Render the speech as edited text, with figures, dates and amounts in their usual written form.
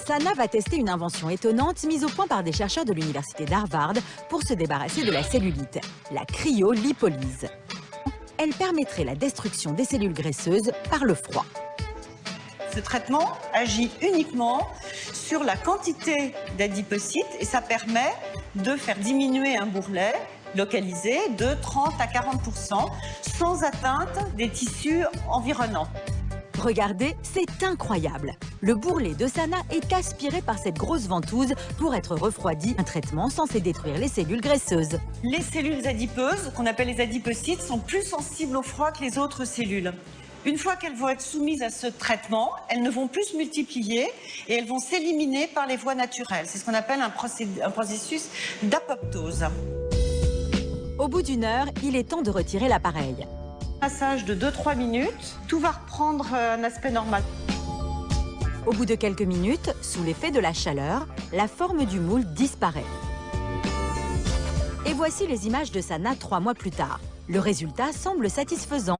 Sana va tester une invention étonnante mise au point par des chercheurs de l'université d'Harvard pour se débarrasser de la cellulite, la cryolipolyse. Elle permettrait la destruction des cellules graisseuses par le froid. Ce traitement agit uniquement sur la quantité d'adipocytes et ça permet de faire diminuer un bourrelet localisé de 30 à 40% sans atteinte des tissus environnants. Regardez, c'est incroyable. Le bourrelet de Sana est aspiré par cette grosse ventouse pour être refroidi. Un traitement censé détruire les cellules graisseuses. Les cellules adipeuses, qu'on appelle les adipocytes, sont plus sensibles au froid que les autres cellules. Une fois qu'elles vont être soumises à ce traitement, elles ne vont plus se multiplier et elles vont s'éliminer par les voies naturelles. C'est ce qu'on appelle un processus d'apoptose. Au bout d'une heure, il est temps de retirer l'appareil. Passage de 2-3 minutes, tout va reprendre un aspect normal. Au bout de quelques minutes, sous l'effet de la chaleur, la forme du moule disparaît. Et voici les images de Sana 3 mois plus tard. Le résultat semble satisfaisant.